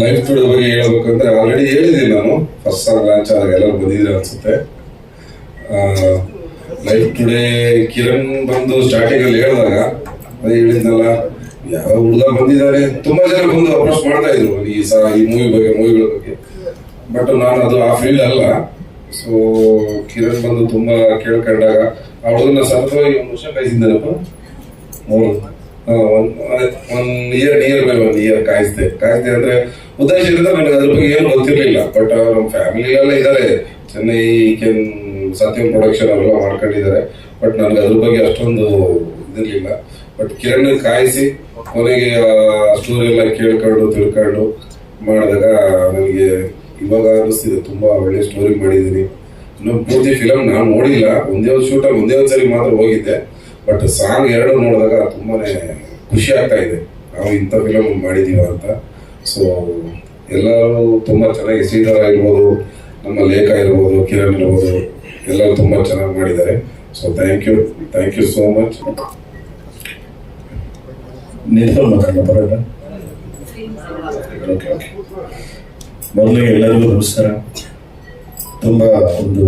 Life today ಬಗ್ಗೆ ಹೇಳ್ಬೇಕಂದ್ರೆ already ಹೇಳಿದ್ದೀನಿ ನಾನು. ಫಸ್ಟ್ ಸಾಂಗ್ ಲಾಂಚ್ ಆದಾಗ ಎಲ್ಲರೂ ಬಂದಿದ್ರೆ ಅನ್ಸುತ್ತೆ. ಲೈಫ್ ಟುಡೇ ಕಿರಣ್ ಬಂದು ಸ್ಟಾರ್ಟಿಂಗ್ ಅಲ್ಲಿ ಹೇಳಿದಾಗ ಅದೇ ಹೇಳಿದ್ನಲ್ಲ, ಯಾವ ಹುಡುಗ ಬಂದಿದ್ದಾರೆ, ತುಂಬಾ ಜನ ಬಂದು ಅಪ್ರೋಚ್ ಮಾಡ್ತಾ ಇದ್ರು ಈ ಮೂವಿಗಳ ಬಗ್ಗೆ. ಬಟ್ ನಾನು ಅದು ಆ ಫೀಲ್ಡ್ ಅಲ್ಲ. ಸೊ ಕಿರಣ್ ಬಂದು ತುಂಬಾ ಕೇಳ್ಕೊಂಡಾಗ ಆ ಹುಡುಗನ ಸತತವಾಗಿ 1 ವರ್ಷ ಕಾಯಿಸಿದ್ದಾರಪ್ಪ. 1 ಇಯರ್ ಕಾಯಿಸ್ದೆ ಅಂದ್ರೆ ಉದ್ದೇಶ ಇರುತ್ತೆ. ನನಗೆ ಅದ್ರ ಬಗ್ಗೆ ಏನು ಗೊತ್ತಿರ್ಲಿಲ್ಲ. ಬಟ್ ನಮ್ಮ ಫ್ಯಾಮಿಲಿ ಎಲ್ಲ ಇದ್ದಾರೆ, ಚೆನ್ನೈ ಸತ್ಯಂ ಪ್ರೊಡಕ್ಷನ್ ಅವೆಲ್ಲ ಮಾಡ್ಕೊಂಡಿದ್ದಾರೆ. ಬಟ್ ನನಗೆ ಅದ್ರ ಬಗ್ಗೆ ಅಷ್ಟೊಂದು ಇದಿರ್ಲಿಲ್ಲ. ಬಟ್ ಕಿರಣ್ ಕಾಯಿಸಿ ಕೊನೆಗೆ ಸ್ಟೋರಿ ಎಲ್ಲ ಕೇಳ್ಕೊಂಡು ತಿಳ್ಕೊಂಡು ಮಾಡಿದಾಗ ನನಗೆ ಇವಾಗ ಅನಿಸ್ತಿದೆ ತುಂಬಾ ಒಳ್ಳೆ ಸ್ಟೋರಿ ಮಾಡಿದ್ದೀನಿ. ಇನ್ನು ಪೂರ್ತಿ ಫಿಲಮ್ ನಾನು ನೋಡಿಲ್ಲ, ಒಂದೇ ಒಂದ್ಸರಿ ಮಾತ್ರ ಹೋಗಿದ್ದೆ. ಬಟ್ ಸಾಂಗ್ 2 ನೋಡಿದಾಗ ತುಂಬಾನೇ ಖುಷಿ ಆಗ್ತಾ ಇದೆ, ನಾವು ಇಂಥ ಫಿಲಮ್ ಮಾಡಿದೀವ ಅಂತ. ಸೊ ಎಲ್ಲರೂ ತುಂಬಾ ಚೆನ್ನಾಗಿ, ಶ್ರೀಧರ ಇರ್ಬೋದು, ನಮ್ಮ ಲೇಖ ಇರ್ಬೋದು, ಕಿರಣ್ ಇರ್ಬೋದು, ಎಲ್ಲರೂ ತುಂಬಾ ಚೆನ್ನಾಗಿ ಮಾಡಿದ್ದಾರೆ. So thank you so much. ಮೊದಲಿಗೆ ಎಲ್ಲರಿಗೂ ನಮಸ್ಕಾರ. ತುಂಬ ಒಂದು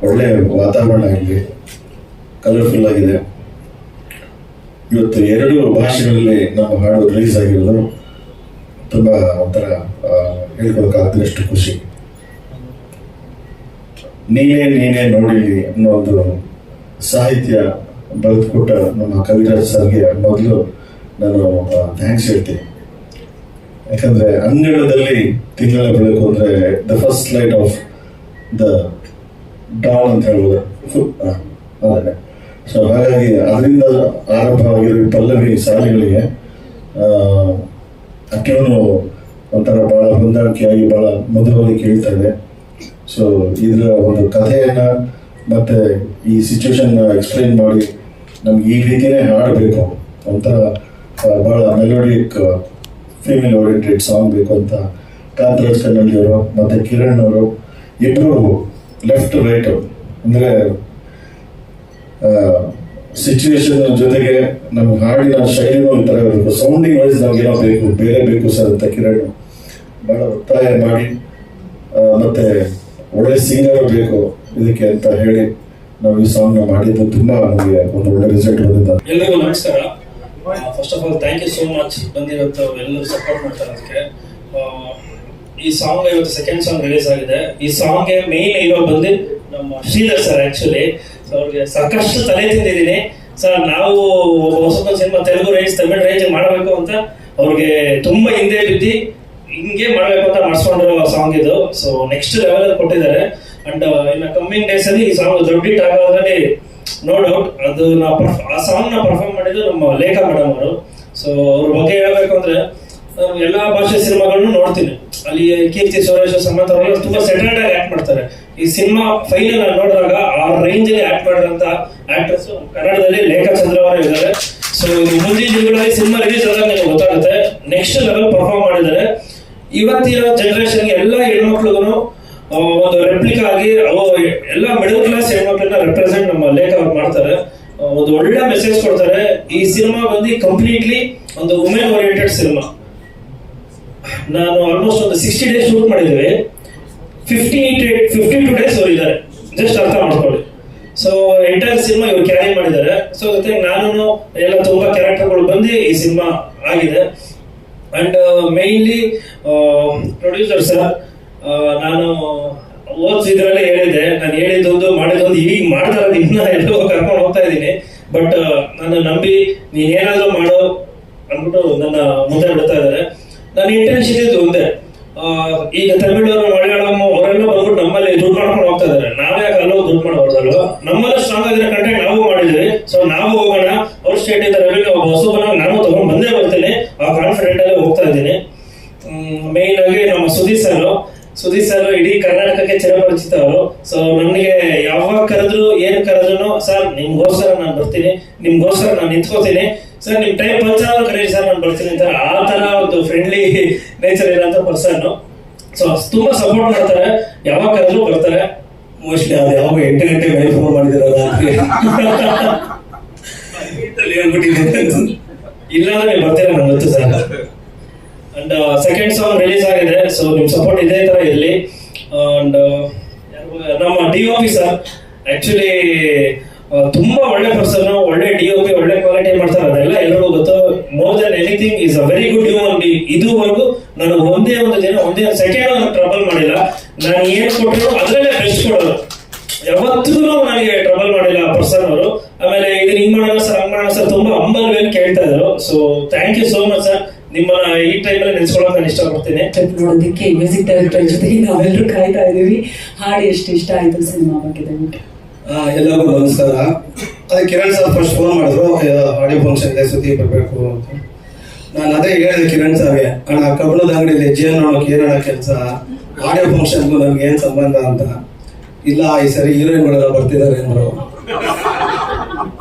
ಒಳ್ಳೆ ವಾತಾವರಣ ಇಲ್ಲಿ, ಕಲರ್ಫುಲ್ ಆಗಿದೆ. ಇವತ್ತು 2 ಭಾಷೆಗಳಲ್ಲಿ ನಾವು ಹಾಡು ರಿಲೀಸ್ ಆಗಿರೋದು ತುಂಬ ಒಂಥರ ಹೇಳ್ಕೊಳಕ್ಕಾಗದಷ್ಟು ಖುಷಿ. ನೀನೇ ನೋಡಿ ಅನ್ನೋ ಒಂದು ಸಾಹಿತ್ಯ ಬರೆದುಕೊಟ್ಟ ನಮ್ಮ ಕವಿರಾಜ್ ಸರ್ಗೆ ಮೊದಲು ನಾನು ಥ್ಯಾಂಕ್ಸ್ ಹೇಳ್ತೀನಿ. ಯಾಕಂದ್ರೆ ಅಂಗಳದಲ್ಲಿ ತಿಂಗಳ ಬೆಳಕು ಅಂದ್ರೆ the first light off the Don ಅಂತ ಹೇಳ್ಬೋದು. ಸೊ ಹಾಗಾಗಿ ಅದರಿಂದ ಆರಂಭವಾಗಿರೋ ಪಲ್ಲವಿ ಸಾಲಿಗಳಿಗೆ ಅಕ್ಕೇನು ಒಂಥರ ಬಹಳ ಹೊಂದಾಣಿಕೆಯಾಗಿ ಬಹಳ ಮಧುರವಾಗಿ ಕೇಳ್ತಾ ಇದೆ. ಸೊ ಇದರ ಒಂದು ಕಥೆಯನ್ನ ಮತ್ತೆ ಈ ಸಿಚುವೇಶನ್ ಎಕ್ಸ್ಪ್ಲೈನ್ ಮಾಡಿ ನಮ್ಗೆ ಈ ರೀತಿನೇ ಹಾಡಬೇಕು, ಒಂಥರ ಬಹಳ ಮೆಲೋಡಿಕ್ ಫೀಮೇಲ್ ಓರಿಯೆಂಟೆಡ್ ಸಾಂಗ್ ಬೇಕು ಅಂತ ಕಾಂತರಾಜ್ ಕನ್ನಡಿ ಅವರು ಮತ್ತೆ ಕಿರಣ್ ಅವರು ಇಬ್ಬರು ಲೆಫ್ಟ್ ರೈಟ್ ಅಂದ್ರೆ ಸಿಚುವೇಶನ್ ಜೊತೆಗೆ ನಮ್ಮ ಹಾಡಿನ ಶೈಲಿನೂ ಈ ತರ ಇರಬೇಕು, ಸೌಂಡಿಂಗ್ ವೈಸ್ ನಮ್ಗೇನೋ ಬೇರೆ ಬೇಕು ಸರ್ ಅಂತ ಕಿರಣ್ ಬಹಳ ಒತ್ತಾಯ ಮಾಡಿ ಮತ್ತೆ ಒಳ್ಳೆ ಸಿಂಗರ್ ಬೇಕು ಇದಕ್ಕೆ ಅಂತ ಹೇಳಿ ನಾವು ಈ ಸಾಂಗ್ ನ ಮಾಡಿದ್ದು ತುಂಬಾ ನಮಗೆ ಒಂದು ಒಳ್ಳೆ ರಿಸಲ್ಟ್ ಬಂದಿದ್ದ. ಎಲ್ಲರಿಗೂ ನಮಸ್ಕಾರ. First of all thank you so much ಬಂದಿರೋದು ಎಲ್ಲರೂ ಸಪೋರ್ಟ್ ಮಾಡ್ತಾರೆ ಅದಕ್ಕೆ. ಈ ಸಾಂಗ್ ಇವತ್ತು ಸೆಕೆಂಡ್ ಸಾಂಗ್ ರಿಲೀಸ್ ಆಗಿದೆ. ಈ ಸಾಂಗ್ಗೆ ಮೇನ್ ಹೀರೋ ಬಂದು ನಮ್ಮ ಶ್ರೀಧರ್ ಸರ್. ಆಕ್ಚುಲಿ ಅವ್ರಿಗೆ ಸಾಕಷ್ಟು ತಲೆ ತಿಂದಿದ್ದೀನಿ ಸರ್. ನಾವು ಹೊಸದೊಂದು cinema Telugu range Tamil range ಮಾಡಬೇಕು ಅಂತ ಅವ್ರಿಗೆ ತುಂಬಾ ಹಿಂದೆ ಬಿದ್ದು ಹಿಂಗೆ ಮಾಡ್ಬೇಕು ಅಂತ ಮಾಡಿಸ್ಕೊಂಡಿರೋ ಸಾಂಗ್ ಇದು. ಸೊ ನೆಕ್ಸ್ಟ್ ಲೆವೆಲ್ ಅಲ್ಲಿ ಕೊಟ್ಟಿದ್ದಾರೆ. ಅಂಡ್ ಇನ್ನ ಕಮ್ಮಿಂಗ್ ಡೇಸ್ ಅಲ್ಲಿ ಈ ಸಾಂಗ್ ದೊಡ್ಡ ಹಿಟ್ ಆಗೋದ್ರಲ್ಲಿ ನೋ ಡೌಟ್. ಅದು ಆ ಸಾಂಗ್ ನ ಪರ್ಫಾರ್ಮ್ ಮಾಡಿದ್ದು ನಮ್ಮ ಲೇಖ ಮೇಡಮ್ ಅವರು. ಸೊ ಅವ್ರ ಬಗ್ಗೆ ಹೇಳ್ಬೇಕು ಅಂದ್ರೆ ನಾನು ಎಲ್ಲಾ ಭಾಷೆ ಸಿನಿಮಾಗಳನ್ನು ನೋಡ್ತೀನಿ. ಅಲ್ಲಿ ಕೀರ್ತಿ ಸುರೇಶ್ ಸಮಂತ ಅವರೆಲ್ಲ ತುಂಬಾ ಸೆಟಲ್ಡ್ ಆಗಿ ಆಕ್ಟ್ ಮಾಡ್ತಾರೆ. ಈ ಸಿನಿಮಾ ಫೈನಲ್ ನೋಡಿದಾಗ ಆ ರೇಂಜ್ ಅಲ್ಲಿ ಆಕ್ಟ್ ಮಾಡಿರೋಂತ ಆಕ್ಟರ್ಸ್ ಕನ್ನಡದಲ್ಲಿ ಲೇಖ ಚಂದ್ರ ಅವರು ಇದ್ದಾರೆ. ಸೊ ಮುಂದಿನ ದಿನಗಳಲ್ಲಿ ಸಿನಿಮಾ ರಿಲೀಸ್ ಆದಾಗ ನಿಮಗೆ ಗೊತ್ತಾಗುತ್ತೆ ನೆಕ್ಸ್ಟ್ ಲೆವೆಲ್ ಪರ್ಫಾರ್ಮ್ ಮಾಡಿದ್ದಾರೆ. ಇವತ್ತಿನ ಜನರೇಷನ್ಗೆ ಎಲ್ಲ ಹೆಣ್ಮಕ್ಳಿಗೂ ಒಂದು ರೆಪ್ಲಿಕಾ ಆಗಿ ಎಲ್ಲ ಮಿಡಲ್ ಕ್ಲಾಸ್ ಹೆಣ್ಮಕ್ಳನ್ನ ರೆಪ್ರೆಸೆಂಟ್ ನಮ್ಮ ಲೇಖ ಅವ್ರು ಮಾಡ್ತಾರೆ. ಒಂದು ಒಳ್ಳೆ ಮೆಸೇಜ್ ಕೊಡ್ತಾರೆ. ಈ ಸಿನಿಮಾ ಬಂದು ಕಂಪ್ಲೀಟ್ಲಿ ಒಂದು ವುಮೆನ್ ಓರಿಯೆಂಟೆಡ್ ಸಿನಿಮಾ. ನಾನು ಆಲ್ಮೋಸ್ಟ್ ಒಂದು 60 ಡೇಸ್ ಶೂಟ್ ಮಾಡಿದ್ದೇವೆ. 52 ಡೇಸ್ ಹೋಗಿದ್ದಾರೆ, ಜಸ್ಟ್ ಅರ್ಥ ಮಾಡ್ಕೊಳ್ಳಿ. ಸೊ ಎಂಟೈರ್ ಸಿನಿಮಾ ಇವ್ರು ಕ್ಯಾರಿ ಮಾಡಿದ್ದಾರೆ. ಸೊ ಜೊತೆಗೆ ನಾನು ಎಲ್ಲ ತುಂಬಾ ಕ್ಯಾರೆಕ್ಟರ್ಗಳು ಬಂದು ಈ ಸಿನಿಮಾ ಆಗಿದೆ. ಅಂಡ್ ಮೇನ್ಲಿ ಪ್ರೊಡ್ಯೂಸರ್ ಸರ್, ನಾನು ಓದಿದ್ರಲ್ಲೇ ಹೇಳಿದ್ದೆ, ನಾನು ಹೇಳಿದ್ದೊಂದು ಮಾಡಿದೊಂದು ಈಗ ಮಾಡ್ತಾ ಇರೋದು ಇನ್ನ ಎಲ್ಲೋ ಕರ್ಕೊಂಡು ಹೋಗ್ತಾ ಇದ್ದೀನಿ. ಬಟ್ ನಾನು ನಂಬಿ ನೀನ್ ಏನಾದ್ರು ಮಾಡೋ ಅಂದ್ಬಿಟ್ಟು ನನ್ನ ಮುಂದೆ ಬಿಡ್ತಾ ಇದ್ದಾರೆ. ನನ್ನ ಇಂಟೆನ್ಷನ್ ಇದ್ದು ಒಂದೇ, ಈಗ ತಮಿಳವರು ಮಲಯಾಳಂ ಅವರೆಲ್ಲ ಬಂದ್ಬಿಟ್ಟು ನಮ್ಮಲ್ಲಿ ದುಡ್ಡು ಮಾಡ್ಕೊಂಡು ಹೋಗ್ತಾ ಇದಾರೆ. ನಾವೇ ಅಲ್ಲೋ ದುಡ್ಡು ಮಾಡೋದಲ್ವ, ನಮ್ಮಲ್ಲಿ ಸ್ಟ್ರಾಂಗ್ ಆಗಿರೋ ಕಂಟೆಂಟ್ ನಾವು ಮಾಡಿದ್ವಿ. ಸೊ ನಾವು ಹೋಗೋಣ, ಅವ್ರ ಸ್ಟೇಟ್ ಇಂದ ರೆವಿನ್ಯೂ ಹೊಸಬನ ನಾನು ತಗೊಂಡ್ ಬಂದೇ ಬರ್ತೀನಿ, ಆ ಕಾನ್ಫಿಡೆಂಟ್ ಅಲ್ಲಿ ಹೋಗ್ತಾ ಇದ್ದೀನಿ. ಮೇನ್ ಆಗಿ ನಮ್ಮ ಸುದೀಪ್ ಸರ್ ಇಡೀ ಕರ್ನಾಟಕಕ್ಕೆ ಚಿರಪರಿಚಿತ ಅವರು. ಸೊ ನನಗೆ ಯಾವಾಗ ಕರೆದ್ರು ಏನ್ ಕರೆದ್ರು, ಸರ್ ನಿಮ್ಗೋಸ್ಕರ ನಾನು ಬರ್ತೀನಿ, ನಿಮ್ಗೋಸ್ಕರ ನಾನು ನಿಂತ್ಕೋತೀನಿ ಸರ್, ನಿಮ್ ಟೈಮ್ ಪಂಚಾದ್ರು ಕರೀರಿ ಸರ್ ನಾನು ಬರ್ತೀನಿ ಅಂತ. ಆ ತರ ಒಂದು ಫ್ರೆಂಡ್ಲಿ ನೇಚರ್ ಇರೋಂಥ ಪರ್ಸನ್. ಸೊ ತುಂಬಾ ಸಪೋರ್ಟ್ ಮಾಡ್ತಾರೆ, ಯಾವಾಗ ಕರೆದ್ರು ಬರ್ತಾರೆ. ಮೋಸ್ಟ್ಲಿ ಅದು ಯಾವಾಗ 8 ಗಂಟೆ ಮೇಲೆ ಫೋನ್ ಮಾಡಿದಿರೋ ರಾತ್ರಿ ಹೇಳ್ಬಿಟ್ಟಿದೆ, ಇಲ್ಲಾಂದ್ರೆ ನೀವು ಬರ್ತೀರಾ ನಂಗೆ ಗೊತ್ತು sir. And second song release ಆಗಿದೆ. ಸೊ ನಿಮ್ ಸಪೋರ್ಟ್ ಇದೇ ತರ ಇರಲಿ. ಅಂಡ್ ನಮ್ಮ DOP ಸರ್ ಆಕ್ಚುಲಿ ತುಂಬಾ ಒಳ್ಳೆ ಪರ್ಸನ್, ಒಳ್ಳೆ DOP, ಒಳ್ಳೆ ಕ್ವಾಲಿಟಿ ಮಾಡ್ತಾರೆ, ಅದೆಲ್ಲ ಎಲ್ಲರಿಗೂ ಗೊತ್ತು. More than anything is a very good human being. ಇದುವರೆಗೂ ನಾನು ಒಂದೇ ಒಂದು ಸೆಕೆಂಡ್ ಟ್ರಬಲ್ ಮಾಡಿಲ್ಲ. ನಾನು ಏನ್ ಕೊಟ್ಟರು ಅದರಲ್ಲೇ ಬೆಸ್ಟ್ ಕೊಡೋರು, ಯಾವತ್ತೂ ನನಗೆ ಟ್ರಬಲ್ ಮಾಡಿಲ್ಲ ಪರ್ಸನ್ ಅವರು. ಆಮೇಲೆ ಇದನ್ನ ಹಿಂಗ್ ಮಾಡೋಣ ಸರ್, ಹಂಗ್ ಮಾಡೋಣ ಸರ್, ತುಂಬಾ ಹಂಬಲ್ ವೇಲ್ ಕೇಳ್ತಾ ಇದ್ರು. So thank you so much sir. ನಿಮ್ಮನ್ನ ಈ ಟೈಮಲ್ಲಿ ನೆನೆಸ್ಕೊಳ್ಳೋಕೆ ನಾನು ಇಷ್ಟಪಡ್ತೀನಿ. ನೋಡೋದಕ್ಕೆ ಮ್ಯೂಸಿಕ್ ಡೈರೆಕ್ಟರ್ ಜೊತೆಗೆ ನಾವೆಲ್ಲರೂ ಕಾಯ್ತಾ ಇದೀವಿ. ಹಾಡು ಎಷ್ಟು ಇಷ್ಟ ಆಯ್ತು ಸಿನಿಮಾ ಬಗ್ಗೆ ದಯವಿಟ್ಟು. ಎಲ್ಲರಿಗೂ ನಮಸ್ಕಾರ. ಅದೇ ಕಿರಣ್ ಸರ್ ಫಸ್ಟ್ ಫೋನ್ ಮಾಡಿದ್ರು, ಆಡಿಯೋ ಫಂಕ್ಷನ್ ಇದೆ ಸುದ್ದಿ ಬರಬೇಕು ಅಂತ. ನಾನು ಅದೇ ಹೇಳಿದೆ ಕಿರಣ್ ಸರ್ಗೆ, ಅಣ್ಣ ಕಬ್ಬಣದ ಅಂಗಡಿಯಲ್ಲಿ ಹೆಜ್ಜೆ ನೋಡೋಕೆ ಏನಣ್ಣ ಕೆಲಸ, ಆಡಿಯೋ ಫಂಕ್ಷನ್ಗೂ ನನ್ಗೆ ಏನ್ ಸಂಬಂಧ ಅಂತ. ಇಲ್ಲ ಈ ಸರಿ ಹೀರೋಯಿನ್ಗಳೆಲ್ಲ ಬರ್ತಿದ್ದಾರೆ ಅಂದ್ರು.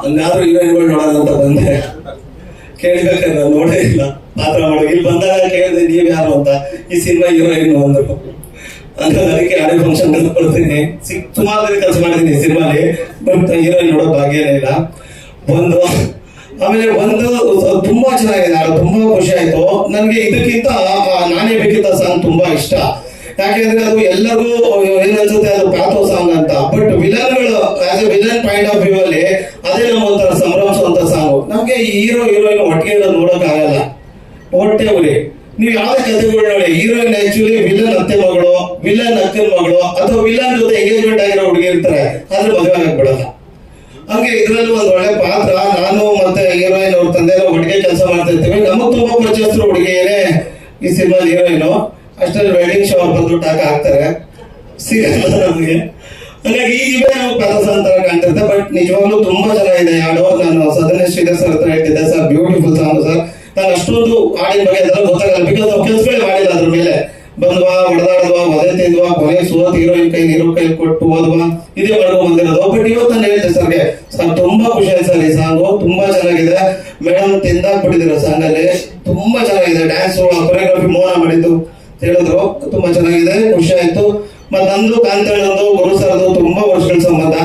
ಅಲ್ಲಾದ್ರೂ ಹೀರೋಯಿನ್ಗಳು ನೋಡೋದಂತ ಬಂದೆ. ಕೇಳ್ಬೇಕಾದ್ರೆ ನಾನು ನೋಡೇ ಇಲ್ಲ ಪಾತ್ರ ಮಾಡೋ. ಇಲ್ಲಿ ಬಂದಾಗ ಕೇಳಿದೆ ನೀವ್ ಯಾರು ಅಂತ, ಈ ಸಿನಿಮಾ ಹೀರೋಯಿನ್ ಅಂದ್ರು. ಅಂದ್ರೆ ಅದಕ್ಕೆ ಆಡಿಯೋ ಫಂಕ್ಷನ್ ಕೊಡ್ತೀನಿ. ಸುಮಾರು ಕೆಲಸ ಮಾಡಿದ್ದೀನಿ ಸಿನಿಮಾಲಿ, ಬಟ್ ಹೀರೋಯಿನ್ ನೋಡೋ ಭಾಗ್ಯನೇ ಇಲ್ಲ. ಆಮೇಲೆ ತುಂಬಾ ಚೆನ್ನಾಗಿದೆ ಹಾಡು, ತುಂಬಾ ಖುಷಿ ಆಯ್ತು ನನಗೆ. ಇದಕ್ಕಿಂತ ನಾನೇ ಬೇಕಿದ್ದ ಸಾಂಗ್ ತುಂಬಾ ಇಷ್ಟ. ಯಾಕೆಂದ್ರೆ ಅದು ಎಲ್ಲರಿಗೂ ಏನನ್ಸುತ್ತೆ ಅದು ಪ್ಯಾಥೋ ಸಾಂಗ್ ಅಂತ, ಬಟ್ ವಿಲನ್ಗಳು as a villain point of view ಅಲ್ಲಿ ಅದೇ ನಮ್ಮೊಂಥರ ಸಂಭ್ರಮಿಸುವಂತ ಸಾಂಗ್. ನಮ್ಗೆ ಹೀರೋ ಹೀರೋಯಿನ್ ಒಟ್ಟಿಗೆ ನೋಡಕ್ ಆಗಲ್ಲ, ಹೊಟ್ಟೆ ಉರಿ. ನೀವು ಯಾವ್ದೇ ಕಥೆಗಳು ನೋಡಿ, ಹೀರೋಯಿನ್ ಆಕ್ಚುಲಿ ವಿಲನ್ ಅತ್ತೆ ಮಗಳು, ವಿಲನ್ ಅಕ್ಕನ ಮಗಳು, ಅಥವಾ ವಿಲನ್ ಜೊತೆ ಎಂಗೇಜ್ಮೆಂಟ್ ಆಗಿರೋ ಹುಡುಗಿ ಇರ್ತಾರೆ, ಆದ್ರೆ ಮದುವೆ ಆಗಕ್ ಬಿಡಲ್ಲ. ಹಂಗೆ ಇದ್ರಲ್ಲಿ ಒಂದು ಒಳ್ಳೆ ಪಾತ್ರ. ನಾನು ಮತ್ತೆ ಹೀರೋಯಿನ್ ಅವ್ರ ತಂದೆ ಒಟ್ಟಿಗೆ ಕೆಲಸ ಮಾಡ್ತಾ ಇರ್ತೀವಿ. ನಮಗ್ ತುಂಬಾ ಪರಿಚಯಸ್ಥರು ಹುಡುಗಿಯೇ ಈ ಸಿನಿಮಾ ಹೀರೋಯಿನ್. ಅಷ್ಟರಲ್ಲಿ ವೆಡ್ಡಿಂಗ್ ಶೋ ಬಂದು ಟಾಕ ಹಾಕ್ತಾರೆ, ಸಿಗಲ್ಲ ನಮ್ಗೆ. ಹಾಗಾಗಿ ಇವೇ ನಾವು ಪ್ಯಾರಸ್ ಅಂತ ಕಾಣ್ತಿರ್ತೆ. ಬಟ್ ನಿಜವಾಗ್ಲೂ ತುಂಬಾ ಚೆನ್ನಾಗಿದೆ ಹಾಡು. ನಾನು ಸದನ ಶ್ರೀಧರ್ ಸರ್ ಹತ್ರ ಹೇಳ್ತಿದ್ದೆ, ಸರ್ ಬ್ಯೂಟಿಫುಲ್ ಸಾಂಗ್ ಸರ್. ನಾನು ಅಷ್ಟೊಂದು ಹಾಡಿನ ಬಗ್ಗೆ ಅದೆಲ್ಲ ಗೊತ್ತಾಗಲ್ಲ, ಬಿಕಾಸ್ ನಾವು ಕೆಲಸಗಳೇ ಮಾಡಿಲ್ಲ ಅದ್ರ ಮೇಲೆ. ಬಂದ್ವಾ, ಹೊಡೆದಾಡದ್ವಾ, ಒದೆ ತಿಂದ್ವಾ, ಕೊನೆ ಸೋತ್ ಹೀರೋಯಿನ್ ಕೈ ನೀರು ಕೈ ಕೊಟ್ಟು ಹೋದ್ವಾ, ಇದೇ ಮಾಡ್ಕೊಂಡು ಬಂದಿರೋದು. ಬಟ್ ಇವತ್ತು ನಾನು ಹೇಳ್ತೆ ಸರ್ಗೆ, ಸರ್ ತುಂಬಾ ಖುಷಿ ಆಯ್ತು ಸರ್, ಈ ಸಾಂಗು ತುಂಬಾ ಚೆನ್ನಾಗಿದೆ. ಮೇಡಮ್ ತಿಂದಾಕ್ಬಿಟ್ಟಿದ್ರು ಸಾಂಗ್ ಅಲ್ಲಿ, ತುಂಬಾ ಚೆನ್ನಾಗಿದೆ. ಡ್ಯಾನ್ಸ್ ಕೊರಿಯೋಗ್ರಫಿ ಮೋನ ಮಾಡಿದ್ದು ಹೇಳಿದ್ರು, ತುಂಬಾ ಚೆನ್ನಾಗಿದೆ, ಖುಷಿ ಆಯ್ತು. ಮತ್ ನಂದು ಕಾಂತಣ್ಣಂದು ಗುರು ಸರ್ದು ತುಂಬಾ ವರ್ಷಗಳ ಸಂಬಂಧ.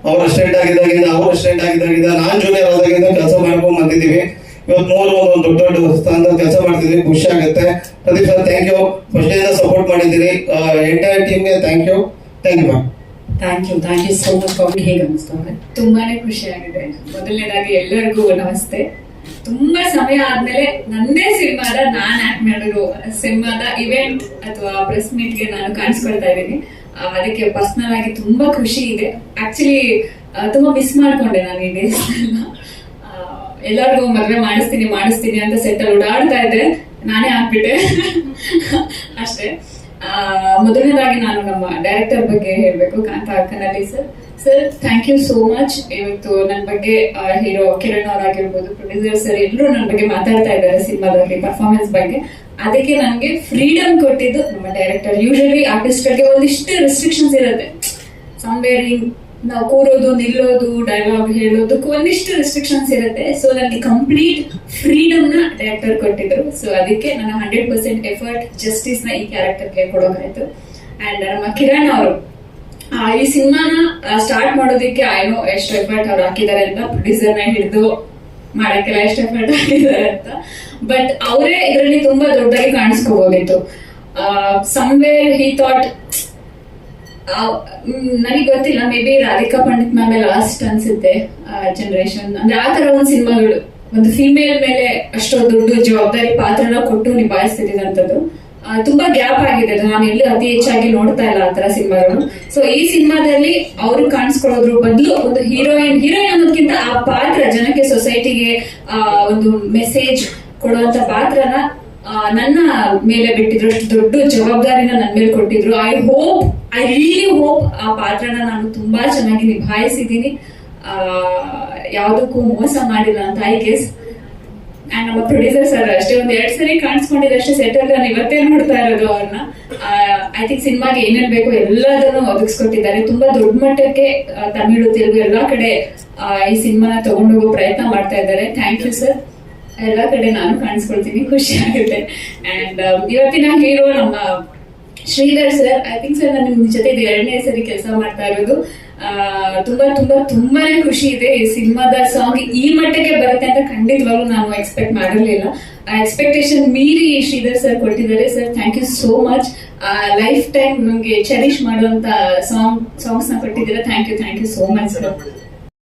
ಅವ್ರ ಅಸಿಸ್ಟೆಂಟ್ ಆಗಿದ್ದಾಗಿಂದ, ಅವ್ರ ಅಸಿಸ್ಟೆಂಟ್ ಆಗಿದ್ದಾಗಿಂದ, ನಾನ್ ಜೂನಿಯರ್ ಆದಾಗಿಂದ ಕೆಲಸ ಮಾಡ್ಕೊಂಡ್ ಬಂದಿದ್ದೀವಿ. ಇವತ್ತು ಒಂದು ದೊಡ್ಡ ಸ್ಥಾನದಲ್ಲಿ ಕೆಲಸ ಮಾಡ್ತಿದ್ವಿ, ಖುಷಿ ಆಗುತ್ತೆ. Pradeep sir thank you, first ಇಂದ ಸಪೋರ್ಟ್ ಮಾಡಿದ್ದೀರಿ. ಎಂಟೈರ್ ಟೀಮ್ಗೆ thank you ma'am. Thank you so much. ಕಾಫಿ ಹೇಗೆ ಅನಿಸ್ತಾರೆ? ತುಂಬಾನೇ ಖುಷಿ ಆಗಿದೆ. ಮೊದಲನೇದಾಗಿ ಎಲ್ಲರಿಗೂ ನಮಸ್ತೆ. ತುಂಬಾ ಸಮಯ ಆದ್ಮೇಲೆ ನಂದೇ ಸಿನಿಮಾದ ನಾನ್ ಆಕ್ಟ್ ಮಾಡಿರೋ ಸಿನಿಮಾದ ಇವೆಂಟ್ ಅಥವಾ ಪ್ರೆಸ್ ಮೀಟ್ಗೆ ನಾನು ಕಾಣಿಸ್ಕೊಳ್ತಾ ಇದ್ದೀನಿ. ಅದಕ್ಕೆ ಪರ್ಸನಲ್ ಆಗಿ ತುಂಬಾ ಖುಷಿ ಇದೆ. ಆಕ್ಚುಲಿ ತುಂಬಾ ಮಿಸ್ ಮಾಡ್ಕೊಂಡೆ ನಾನು ಈ ಡೇಸ್ ಎಲ್ಲ. ಎಲ್ಲರಿಗೂ ಮದ್ವೆ ಮಾಡಿಸ್ತೀನಿ ಅಂತ ಸೆಟ್ಟಲ್ಲಿ ಓಡಾಡ್ತಾ ಇದ್ದೆ, ನಾನೇ ಆಗ್ಬಿಟ್ಟೆ ಅಷ್ಟೇ. ಮೊದಲನೇದಾಗಿ ನಾನು ನಮ್ಮ ಡೈರೆಕ್ಟರ್ ಬಗ್ಗೆ ಹೇಳ್ಬೇಕು, ಕಾಂತ ಕನ್ನಡಿ sir. Sir thank you so much. ಇವತ್ತು ನನ್ನ ಬಗ್ಗೆ ಹೀರೋ ಕಿರಣ್ ಅವರಾಗಿರ್ಬೋದು, ಪ್ರೊಡ್ಯೂಸರ್ ಸರ್ ಎಲ್ಲರೂ ನನ್ನ ಬಗ್ಗೆ ಮಾತಾಡ್ತಾ ಇದ್ದಾರೆ ಸಿನಿಮಾದಲ್ಲಿ, ಪರ್ಫಾರ್ಮೆನ್ಸ್ ಬಗ್ಗೆ. ಅದಕ್ಕೆ ನನಗೆ ಫ್ರೀಡಮ್ ಕೊಟ್ಟಿದ್ದು ನಮ್ಮ ಡೈರೆಕ್ಟರ್. ಯೂಶಲಿ ಆರ್ಟಿಸ್ಟ್ಗಳಿಗೆ ಒಂದಿಷ್ಟು ರೆಸ್ಟ್ರಿಕ್ಷನ್ಸ್ ಇರುತ್ತೆ, ಸಮ್ವೇರ್ ನಾವು ಕೂರೋದು, ನಿಲ್ಲೋದು, ಡೈಲಾಗ್ ಹೇಳೋದಕ್ಕೂ ಒಂದಿಷ್ಟು ರೆಸ್ಟ್ರಿಕ್ಷನ್ಸ್ ಇರುತ್ತೆ. ಸೊ ನನಗೆ ಕಂಪ್ಲೀಟ್ ಫ್ರೀಡಮ್ ನ ಡೈರೆಕ್ಟರ್ ಕೊಟ್ಟಿದ್ರು. ಸೊ ಅದಕ್ಕೆ ನನ್ನ 100% ಎಫರ್ಟ್, ಜಸ್ಟಿಸ್ ನ ಈ ಕ್ಯಾರೆಕ್ಟರ್ಗೆ ಕೊಡೋಕಾಯ್ತು. ಅಂಡ್ ನಮ್ಮ ಕಿರಣ್ ಅವರು ಈ ಸಿನಿಮಾನ ಸ್ಟಾರ್ಟ್ ಮಾಡೋದಕ್ಕೆ ಏನೋ ಎಷ್ಟು ಎಫರ್ಟ್ ಅವ್ರು ಹಾಕಿದ್ದಾರೆ ಅಂತ, ಪ್ರೊಡ್ಯೂಸರ್ ನ ಹಿಡಿದು ಮಾಡಕ್ಕೆಲ್ಲ ಎಷ್ಟು ಎಫರ್ಟ್ ಹಾಕಿದ್ದಾರೆ ಅಂತ. ಬಟ್ ಅವರೇ ಇದರಲ್ಲಿ ತುಂಬಾ ದೊಡ್ಡದಾಗಿ ಕಾಣಿಸ್ಕೋಬಹುದಿತ್ತು. ಸಮ್ವೇರ್ ಹಿ ಥಾಟ್, ನನಗೆ ಗೊತ್ತಿಲ್ಲ, may be Radhika Pandit ma'am last ಅನ್ಸುತ್ತೆ ಜನರೇಷನ್, ಅಂದ್ರೆ ಆ ತರ ಒಂದು ಸಿನಿಮಾಗಳು ಒಂದು ಫಿಮೇಲ್ ಮೇಲೆ ಅಷ್ಟೊಂದು ದೊಡ್ಡ ಜವಾಬ್ದಾರಿ ಪಾತ್ರನ ಕೊಟ್ಟು ನಿಭಾಯಿಸ್ತಿದ್ದಂಥದ್ದು. ತುಂಬಾ ಗ್ಯಾಪ್ ಆಗಿದೆ, ನಾನು ಎಲ್ಲಿ ಅತಿ ಹೆಚ್ಚಾಗಿ ನೋಡ್ತಾ ಇಲ್ಲ ಆ ತರ ಸಿನಿಮಾಗಳು. ಸೊ ಈ ಸಿನಿಮಾದಲ್ಲಿ ಅವರು ಕಾಣಿಸ್ಕೊಳ್ಳೋದ್ರ ಬದಲು ಒಂದು ಹೀರೋಯಿನ್ ಅನ್ನೋದಕ್ಕಿಂತ ಆ ಪಾತ್ರ ಜನಕ್ಕೆ, ಸೊಸೈಟಿಗೆ ಒಂದು ಮೆಸೇಜ್ ಕೊಡುವಂತ ಪಾತ್ರನ ನನ್ನ ಮೇಲೆ ಬಿಟ್ಟಿದ್ರು. ಅಷ್ಟು ದೊಡ್ಡ ಜವಾಬ್ದಾರಿನ ನನ್ನ ಮೇಲೆ ಕೊಟ್ಟಿದ್ರು. ಐ ರಿಯಲಿ ಹೋಪ್ ಆ ಪಾತ್ರನ ನಾನು ತುಂಬಾ ಚೆನ್ನಾಗಿ ನಿಭಾಯಿಸಿದ್ದೀನಿ, ಯಾವುದಕ್ಕೂ ಮೋಸ ಮಾಡಿಲ್ಲ ಅಂತ ಐ ಗೆಸ್. ಅಂಡ್ ನಮ್ಮ ಪ್ರೊಡ್ಯೂಸರ್ ಸರ್ ಅಷ್ಟೇ, ಒಂದ್ 2 ಸರಿ ಕಾಣಿಸ್ಕೊಂಡಿದ್ದು ಅಷ್ಟೇ ಸೆಟಲ್. ನಾನು ಇವತ್ತೇ ನೋಡ್ತಾ ಇರೋದು ಅವ್ರನ್ನ. ಐ ಥಿಂಕ್ ಸಿನಿಮಾಗೆ ಏನೇನ್ ಬೇಕು ಎಲ್ಲದನ್ನು ಒದಗಿಸ್ಕೊಟ್ಟಿದ್ದಾರೆ. ತುಂಬಾ ದೊಡ್ಡ ಮಟ್ಟಕ್ಕೆ ತಮಿಳು, ತೆಲುಗು ಎಲ್ಲಾ ಕಡೆ ಈ ಸಿನಿಮಾನ ತಗೊಂಡೋಗೋ ಪ್ರಯತ್ನ ಮಾಡ್ತಾ ಇದ್ದಾರೆ. Thank you sir. ಎಲ್ಲಾ ಕಡೆ ನಾನು ಕಾಣಿಸ್ಕೊಳ್ತೀನಿ, ಖುಷಿ ಆಗುತ್ತೆ. ಅಂಡ್ ಇವತ್ತಿನ ಹೀರೋ ನಮ್ಮ Sridhar sir. I think sir ನಾನು ನಿಮ್ ಜೊತೆ 2ನೇ ಸರಿ ಕೆಲಸ ಮಾಡ್ತಾ ಇರೋದು. ತುಂಬಾ ತುಂಬಾ ತುಂಬಾನೇ ಖುಷಿ ಇದೆ. ಈ ಸಿನಿಮಾದ ಸಾಂಗ್ ಈ ಮಟ್ಟಕ್ಕೆ ಬರುತ್ತೆ ಅಂತ ಖಂಡಿತವಾಗ್ಲೂ ನಾನು ಎಕ್ಸ್ಪೆಕ್ಟ್ ಮಾಡಿರ್ಲಿಲ್ಲ. ಆ ಎಕ್ಸ್ಪೆಕ್ಟೇಷನ್ ಮೀರಿ ಶ್ರೀಧರ್ ಸರ್ ಕೊಟ್ಟಿದ್ದಾರೆ. Sir thank you so much. Lifetime ನಮ್ಗೆ ಚೆರಿಶ್ ಮಾಡುವಂತ ಸಾಂಗ್ಸ್ ನ ಕೊಟ್ಟಿದ್ದೀರಾ. Thank you so much sir.